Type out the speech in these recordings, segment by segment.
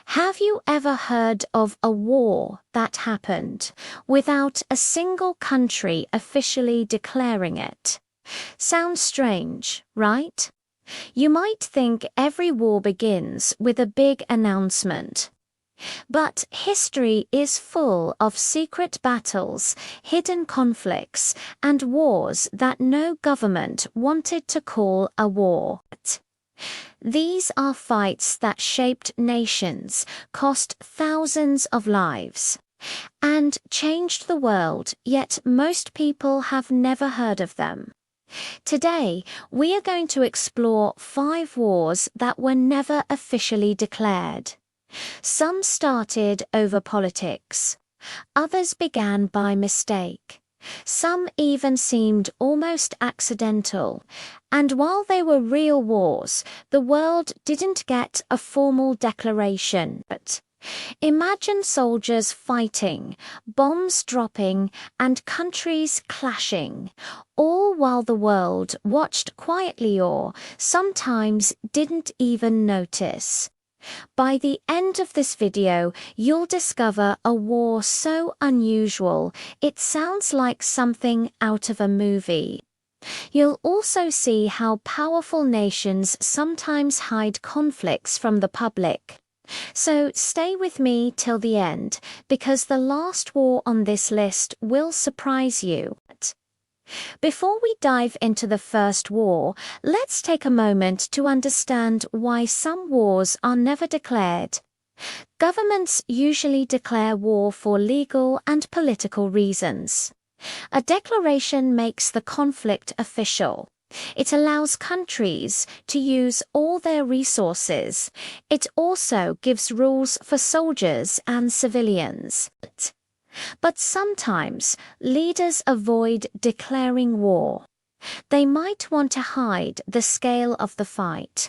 Have you ever heard of a war that happened without a single country officially declaring it? Sounds strange, right? You might think every war begins with a big announcement. But history is full of secret battles, hidden conflicts, and wars that no government wanted to call a war. These are fights that shaped nations, cost thousands of lives, and changed the world, yet most people have never heard of them. Today, we are going to explore 5 wars that were never officially declared. Some started over politics. Others began by mistake. Some even seemed almost accidental. And while they were real wars, the world didn't get a formal declaration. But imagine soldiers fighting, bombs dropping, and countries clashing, all while the world watched quietly or sometimes didn't even notice. By the end of this video, you'll discover a war so unusual it sounds like something out of a movie. You'll also see how powerful nations sometimes hide conflicts from the public. So stay with me till the end, because the last war on this list will surprise you. Before we dive into the first war, let's take a moment to understand why some wars are never declared. Governments usually declare war for legal and political reasons. A declaration makes the conflict official. It allows countries to use all their resources. It also gives rules for soldiers and civilians. But sometimes leaders avoid declaring war. They might want to hide the scale of the fight.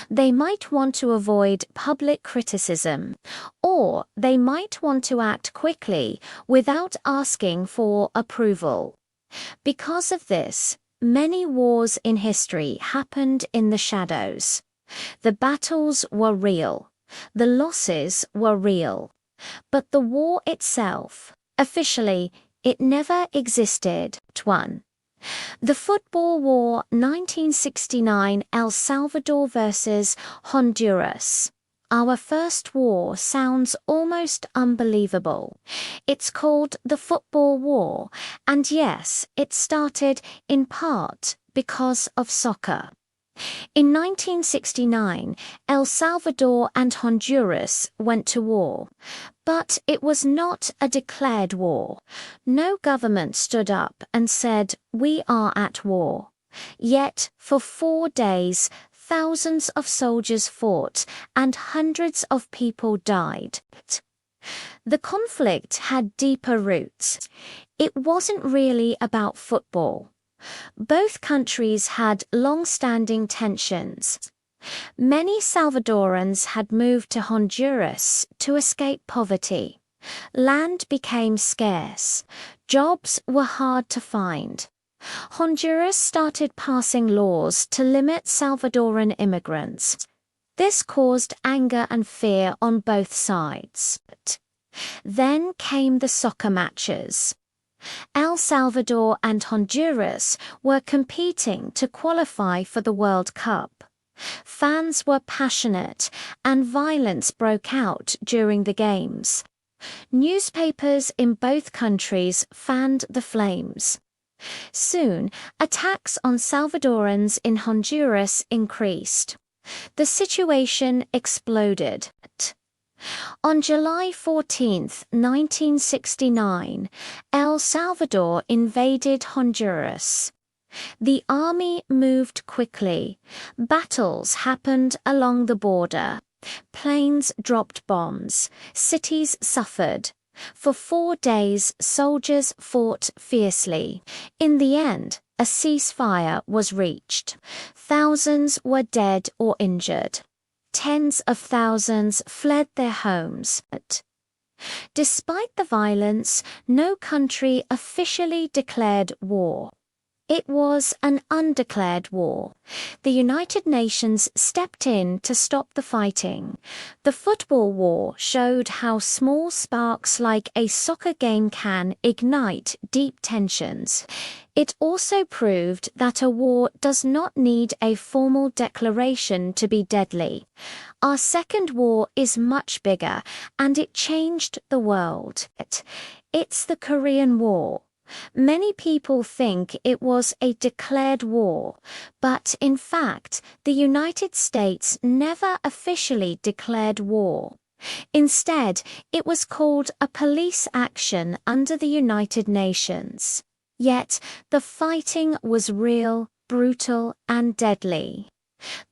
They might want to avoid public criticism, or they might want to act quickly without asking for approval. Because of this, many wars in history happened in the shadows. The battles were real. The losses were real. But the war itself, officially, it never existed. 1. The Football War 1969, El Salvador versus Honduras. Our first war sounds almost unbelievable. It's called the Football War, and yes, it started in part because of soccer. In 1969, El Salvador and Honduras went to war, but it was not a declared war. No government stood up and said, "We are at war." Yet, for 4 days, thousands of soldiers fought and hundreds of people died. The conflict had deeper roots. It wasn't really about football. Both countries had long-standing tensions. Many Salvadorans had moved to Honduras to escape poverty. Land became scarce. Jobs were hard to find. Honduras started passing laws to limit Salvadoran immigrants. This caused anger and fear on both sides. Then came the soccer matches. El Salvador and Honduras were competing to qualify for the World Cup. Fans were passionate, and violence broke out during the games. Newspapers in both countries fanned the flames. Soon, attacks on Salvadorans in Honduras increased. The situation exploded. On July 14, 1969, El Salvador invaded Honduras. The army moved quickly. Battles happened along the border. Planes dropped bombs. Cities suffered. For 4 days, soldiers fought fiercely. In the end, a ceasefire was reached. Thousands were dead or injured. Tens of thousands fled their homes. Despite the violence, no country officially declared war. It was an undeclared war. The United Nations stepped in to stop the fighting. The football war showed how small sparks like a soccer game can ignite deep tensions. It also proved that a war does not need a formal declaration to be deadly. Our second war is much bigger, and it changed the world. It's the Korean War. Many people think it was a declared war, but in fact, the United States never officially declared war. Instead, it was called a police action under the United Nations. Yet, the fighting was real, brutal, and deadly.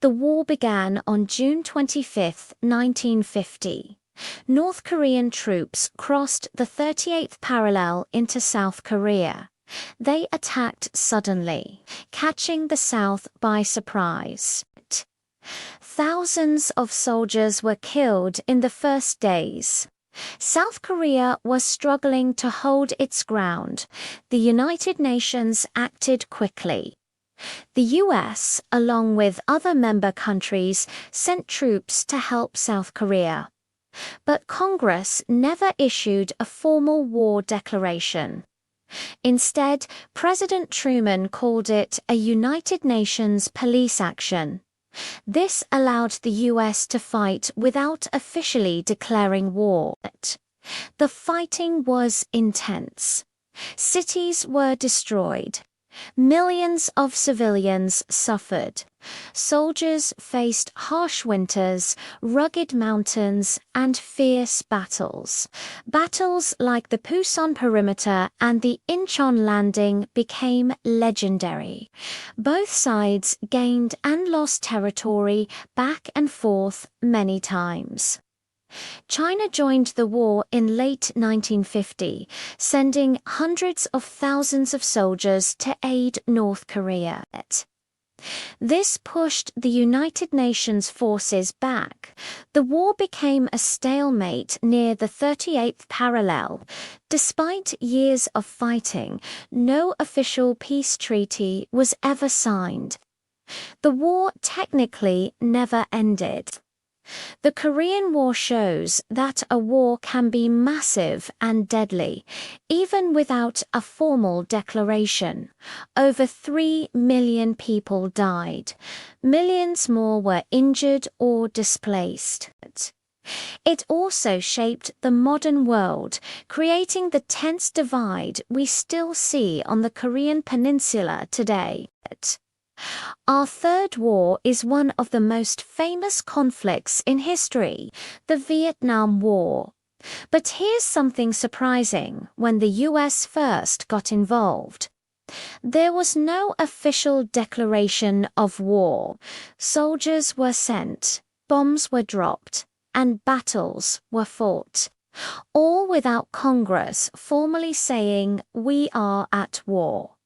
The war began on June 25, 1950. North Korean troops crossed the 38th parallel into South Korea. They attacked suddenly, catching the South by surprise. Thousands of soldiers were killed in the first days. South Korea was struggling to hold its ground. The United Nations acted quickly. The US, along with other member countries, sent troops to help South Korea. But Congress never issued a formal war declaration. Instead, President Truman called it a United Nations police action. This allowed the US to fight without officially declaring war. The fighting was intense. Cities were destroyed. Millions of civilians suffered. Soldiers faced harsh winters, rugged mountains, and fierce battles. Battles like the Pusan Perimeter and the Incheon Landing became legendary. Both sides gained and lost territory back and forth many times. China joined the war in late 1950, sending hundreds of thousands of soldiers to aid North Korea. This pushed the United Nations forces back. The war became a stalemate near the 38th parallel. Despite years of fighting, no official peace treaty was ever signed. The war technically never ended. The Korean War shows that a war can be massive and deadly, even without a formal declaration. Over 3 million people died. Millions more were injured or displaced. It also shaped the modern world, creating the tense divide we still see on the Korean Peninsula today. Our third war is one of the most famous conflicts in history, the Vietnam War. But here's something surprising when the US first got involved. There was no official declaration of war. Soldiers were sent, bombs were dropped, and battles were fought. All without Congress formally saying, "We are at war."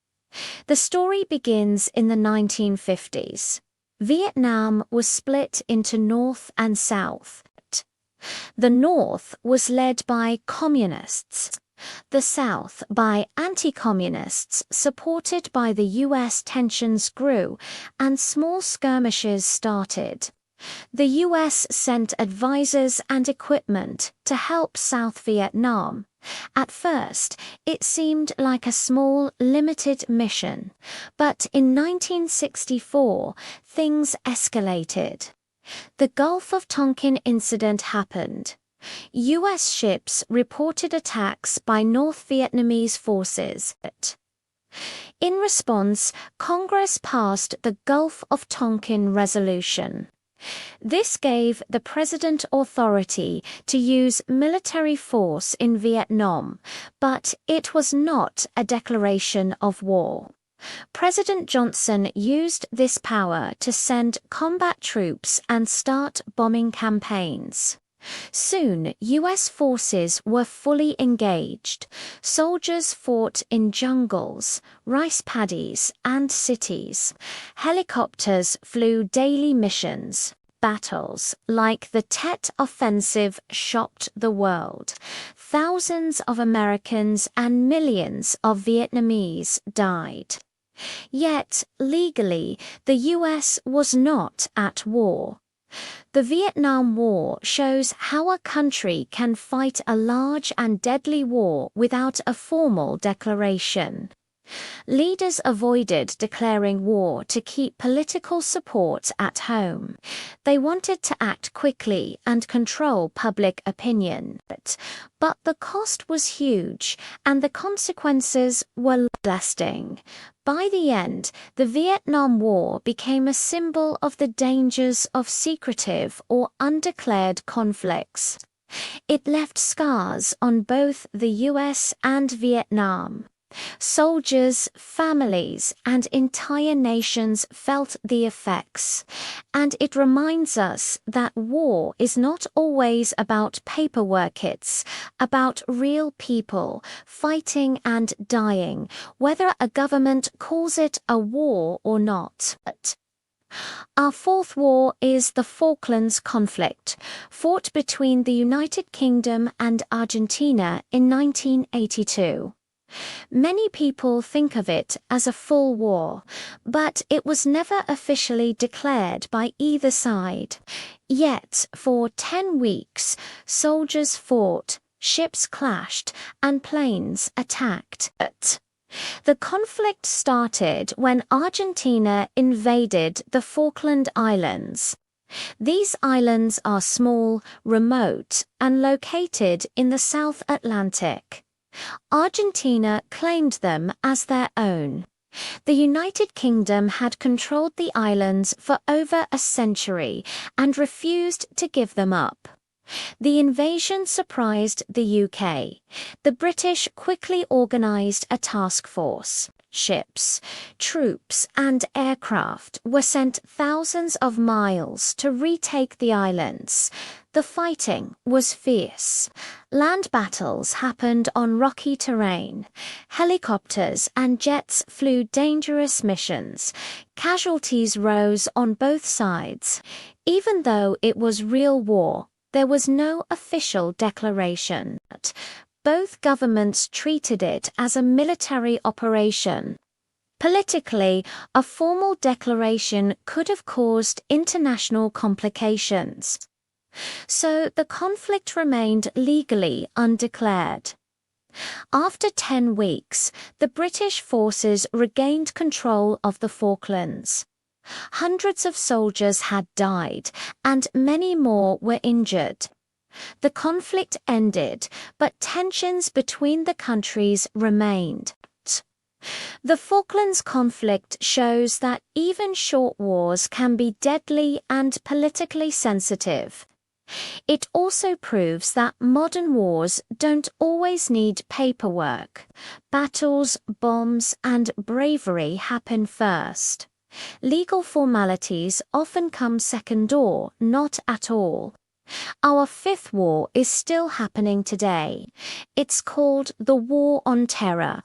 The story begins in the 1950s. Vietnam was split into North and South. The North was led by communists, the South by anti-communists supported by the US. Tensions grew and small skirmishes started. The US sent advisors and equipment to help South Vietnam. At first, it seemed like a small, limited mission, but in 1964, things escalated. The Gulf of Tonkin incident happened. US ships reported attacks by North Vietnamese forces. In response, Congress passed the Gulf of Tonkin Resolution. This gave the president authority to use military force in Vietnam, but it was not a declaration of war. President Johnson used this power to send combat troops and start bombing campaigns. Soon, US forces were fully engaged. Soldiers fought in jungles, rice paddies, and cities. Helicopters flew daily missions. Battles like the Tet Offensive shocked the world. Thousands of Americans and millions of Vietnamese died. Yet, legally, the US was not at war. The Vietnam War shows how a country can fight a large and deadly war without a formal declaration. Leaders avoided declaring war to keep political support at home. They wanted to act quickly and control public opinion. But the cost was huge, and the consequences were lasting. By the end, the Vietnam War became a symbol of the dangers of secretive or undeclared conflicts. It left scars on both the US and Vietnam. Soldiers, families, and entire nations felt the effects, and it reminds us that war is not always about paperwork. It's about real people fighting and dying, whether a government calls it a war or not. Our fourth war is the Falklands conflict, fought between the United Kingdom and Argentina in 1982. Many people think of it as a full war, but it was never officially declared by either side. Yet, for 10 weeks, soldiers fought, ships clashed, and planes attacked. The conflict started when Argentina invaded the Falkland Islands. These islands are small, remote, and located in the South Atlantic. Argentina claimed them as their own. The United Kingdom had controlled the islands for over a century and refused to give them up. The invasion surprised the UK. The British quickly organised a task force. Ships, troops, and aircraft were sent thousands of miles to retake the islands. The fighting was fierce. Land battles happened on rocky terrain. Helicopters and jets flew dangerous missions. Casualties rose on both sides. Even though it was real war, there was no official declaration. Both governments treated it as a military operation. Politically, a formal declaration could have caused international complications. So the conflict remained legally undeclared. After 10 weeks, the British forces regained control of the Falklands. Hundreds of soldiers had died, and many more were injured. The conflict ended, but tensions between the countries remained. The Falklands conflict shows that even short wars can be deadly and politically sensitive. It also proves that modern wars don't always need paperwork. Battles, bombs, and bravery happen first. Legal formalities often come second or not at all. Our fifth war is still happening today. It's called the War on Terror.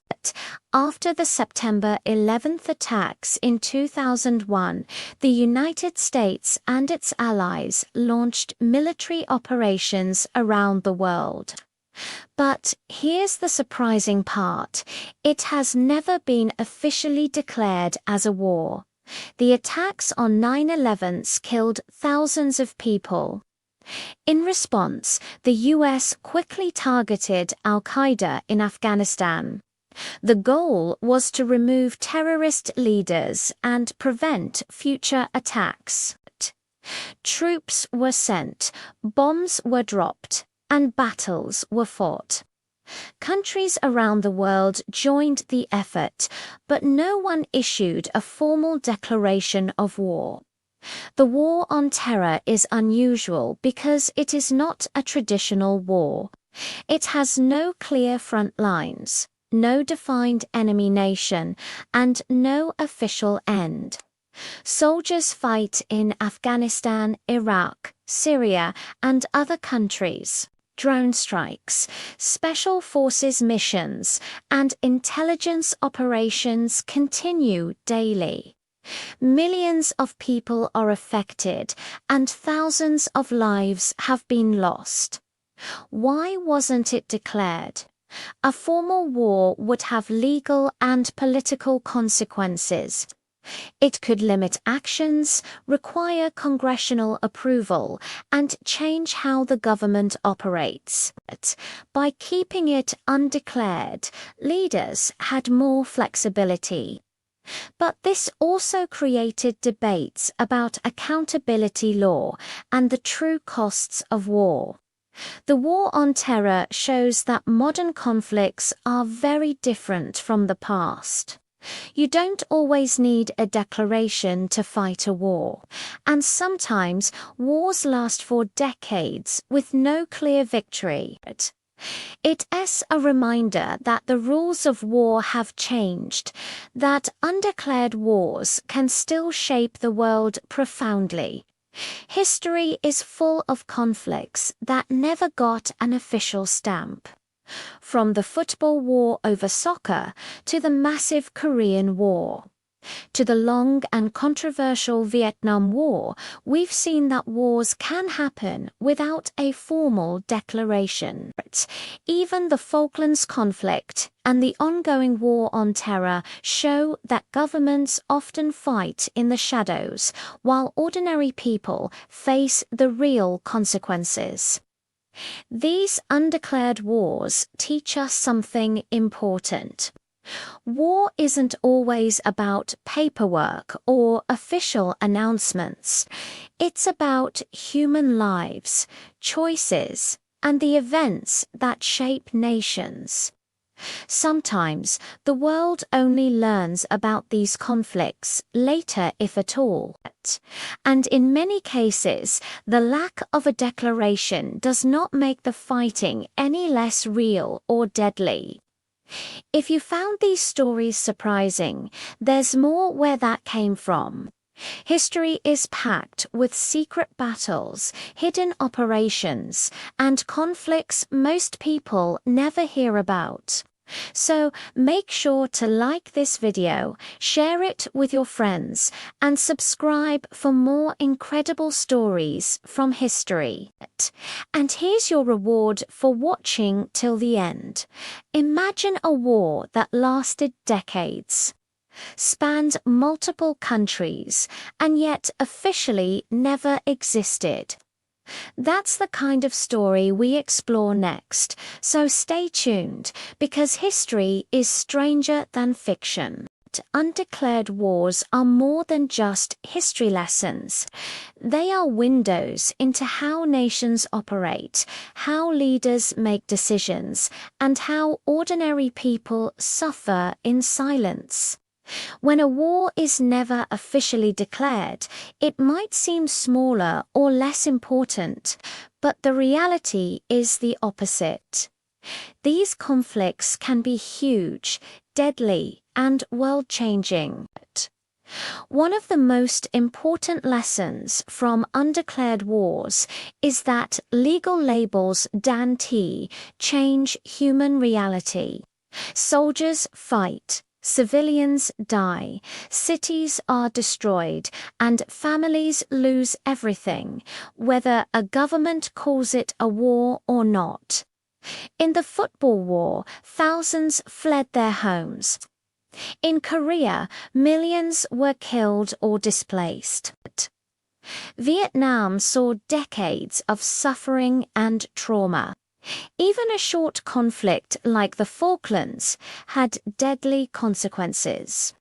After the September 11th attacks in 2001, the United States and its allies launched military operations around the world. But here's the surprising part. It has never been officially declared as a war. The attacks on 9/11 killed thousands of people. In response, the US quickly targeted al-Qaeda in Afghanistan. The goal was to remove terrorist leaders and prevent future attacks. Troops were sent, bombs were dropped, and battles were fought. Countries around the world joined the effort, but no one issued a formal declaration of war. The War on Terror is unusual because it is not a traditional war. It has no clear front lines, no defined enemy nation, and no official end. Soldiers fight in Afghanistan, Iraq, Syria, and other countries. Drone strikes, special forces missions, and intelligence operations continue daily. Millions of people are affected, and thousands of lives have been lost. Why wasn't it declared? A formal war would have legal and political consequences. It could limit actions, require congressional approval, and change how the government operates. By keeping it undeclared, leaders had more flexibility. But this also created debates about accountability law and the true costs of war. The War on Terror shows that modern conflicts are very different from the past. You don't always need a declaration to fight a war, and sometimes wars last for decades with no clear victory. It is a reminder that the rules of war have changed, that undeclared wars can still shape the world profoundly. History is full of conflicts that never got an official stamp. From the football war over soccer to the massive Korean War, to the long and controversial Vietnam War, we've seen that wars can happen without a formal declaration. Even the Falklands conflict and the ongoing War on Terror show that governments often fight in the shadows, while ordinary people face the real consequences. These undeclared wars teach us something important. War isn't always about paperwork or official announcements. It's about human lives, choices, and the events that shape nations. Sometimes the world only learns about these conflicts later, if at all. And in many cases, the lack of a declaration does not make the fighting any less real or deadly. If you found these stories surprising, there's more where that came from. History is packed with secret battles, hidden operations, and conflicts most people never hear about. So make sure to like this video, share it with your friends, and subscribe for more incredible stories from history. And here's your reward for watching till the end. Imagine a war that lasted decades, spanned multiple countries, and yet officially never existed. That's the kind of story we explore next, so stay tuned, because history is stranger than fiction. Undeclared wars are more than just history lessons. They are windows into how nations operate, how leaders make decisions, and how ordinary people suffer in silence. When a war is never officially declared, it might seem smaller or less important, but the reality is the opposite. These conflicts can be huge, deadly, and world-changing. One of the most important lessons from undeclared wars is that legal labels change human reality. Soldiers fight. Civilians die, cities are destroyed, and families lose everything, whether a government calls it a war or not. In the football war, thousands fled their homes. In Korea, millions were killed or displaced. Vietnam saw decades of suffering and trauma. Even a short conflict like the Falklands had deadly consequences.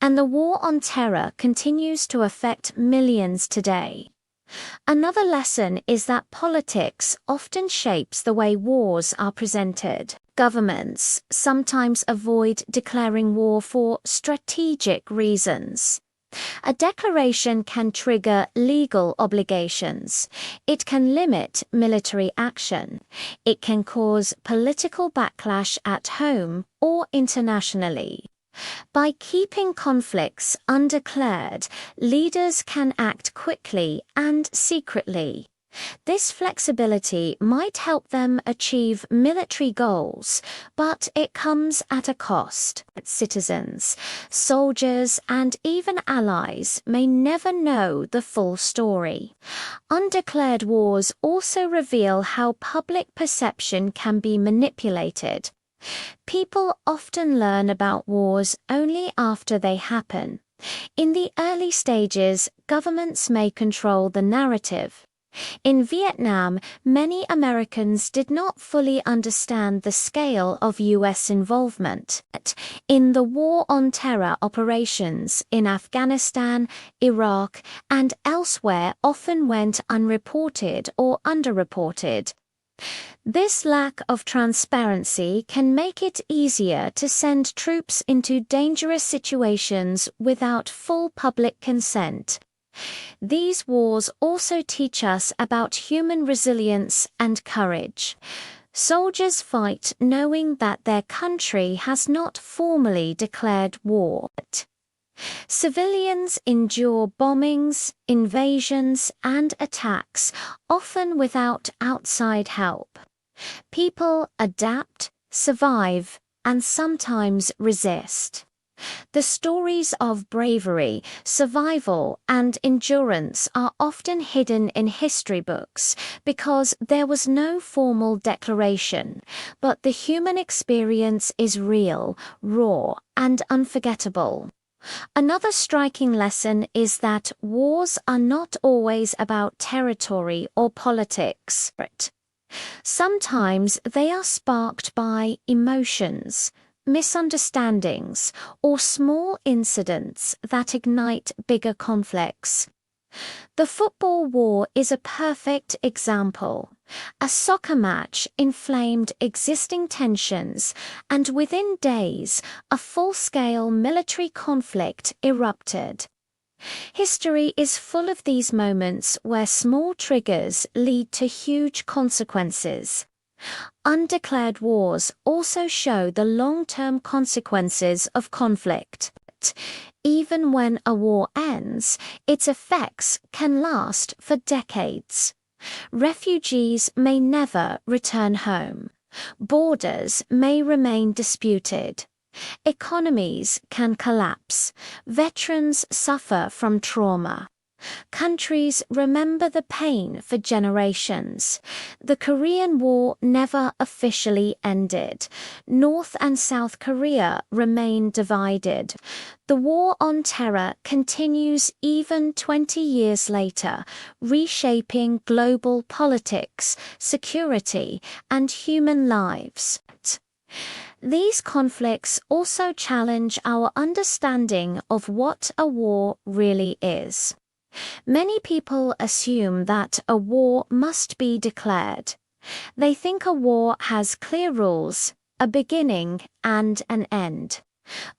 And the War on Terror continues to affect millions today. Another lesson is that politics often shapes the way wars are presented. Governments sometimes avoid declaring war for strategic reasons. A declaration can trigger legal obligations. It can limit military action. It can cause political backlash at home or internationally. By keeping conflicts undeclared, leaders can act quickly and secretly. This flexibility might help them achieve military goals, but it comes at a cost. Citizens, soldiers, and even allies may never know the full story. Undeclared wars also reveal how public perception can be manipulated. People often learn about wars only after they happen. In the early stages, governments may control the narrative. In Vietnam, many Americans did not fully understand the scale of U.S. involvement in the War on Terror operations in Afghanistan, Iraq, and elsewhere often went unreported or underreported. This lack of transparency can make it easier to send troops into dangerous situations without full public consent. These wars also teach us about human resilience and courage. Soldiers fight knowing that their country has not formally declared war. Civilians endure bombings, invasions, and attacks, often without outside help. People adapt, survive, and sometimes resist. The stories of bravery, survival, and endurance are often hidden in history books because there was no formal declaration, but the human experience is real, raw, and unforgettable. Another striking lesson is that wars are not always about territory or politics. Sometimes they are sparked by emotions, misunderstandings, or small incidents that ignite bigger conflicts. The football war is a perfect example. A soccer match inflamed existing tensions, and within days, a full-scale military conflict erupted. History is full of these moments where small triggers lead to huge consequences. Undeclared wars also show the long-term consequences of conflict. Even when a war ends, its effects can last for decades. Refugees may never return home. Borders may remain disputed. Economies can collapse. Veterans suffer from trauma. Countries remember the pain for generations. The Korean War never officially ended. North and South Korea remain divided. The War on Terror continues even 20 years later, reshaping global politics, security, and human lives. These conflicts also challenge our understanding of what a war really is. Many people assume that a war must be declared. They think a war has clear rules, a beginning and an end.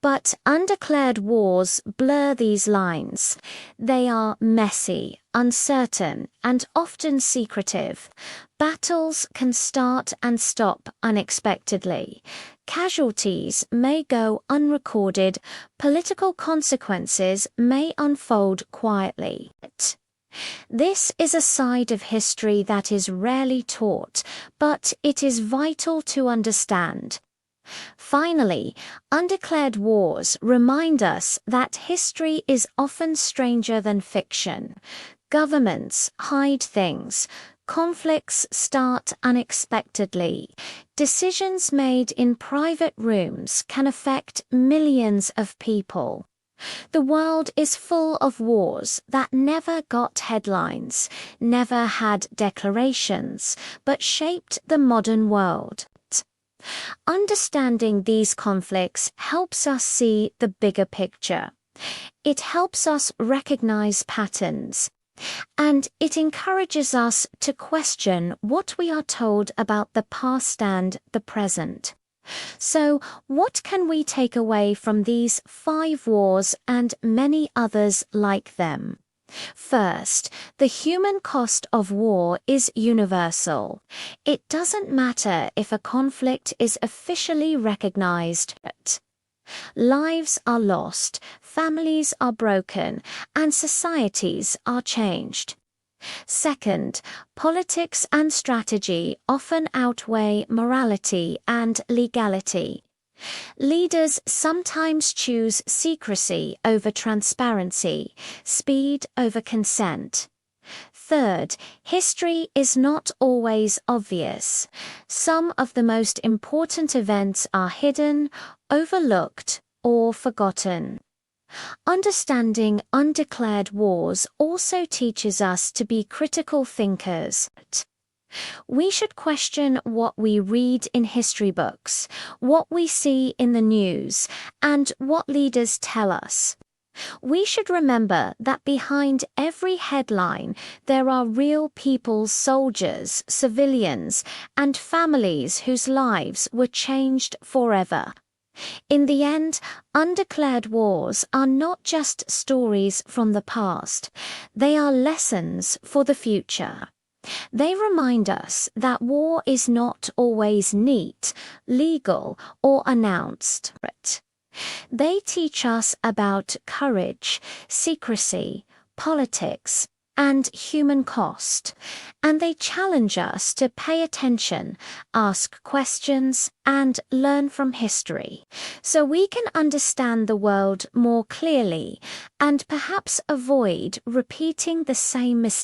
But undeclared wars blur these lines. They are messy, uncertain, and often secretive. Battles can start and stop unexpectedly. Casualties may go unrecorded. Political consequences may unfold quietly. This is a side of history that is rarely taught, but it is vital to understand. Finally, undeclared wars remind us that history is often stranger than fiction. Governments hide things. Conflicts start unexpectedly. Decisions made in private rooms can affect millions of people. The world is full of wars that never got headlines, never had declarations, but shaped the modern world. Understanding these conflicts helps us see the bigger picture. It helps us recognize patterns, and it encourages us to question what we are told about the past and the present. So, what can we take away from these 5 wars and many others like them? First, the human cost of war is universal. It doesn't matter if a conflict is officially recognized. Lives are lost, families are broken, and societies are changed. Second, politics and strategy often outweigh morality and legality. Leaders sometimes choose secrecy over transparency, speed over consent. Third, history is not always obvious. Some of the most important events are hidden, overlooked, or forgotten. Understanding undeclared wars also teaches us to be critical thinkers. We should question what we read in history books, what we see in the news, and what leaders tell us. We should remember that behind every headline there are real people, soldiers, civilians, and families whose lives were changed forever. In the end, undeclared wars are not just stories from the past, they are lessons for the future. They remind us that war is not always neat, legal, or announced. They teach us about courage, secrecy, politics, and human cost, and they challenge us to pay attention, ask questions, and learn from history, so we can understand the world more clearly and perhaps avoid repeating the same mistakes.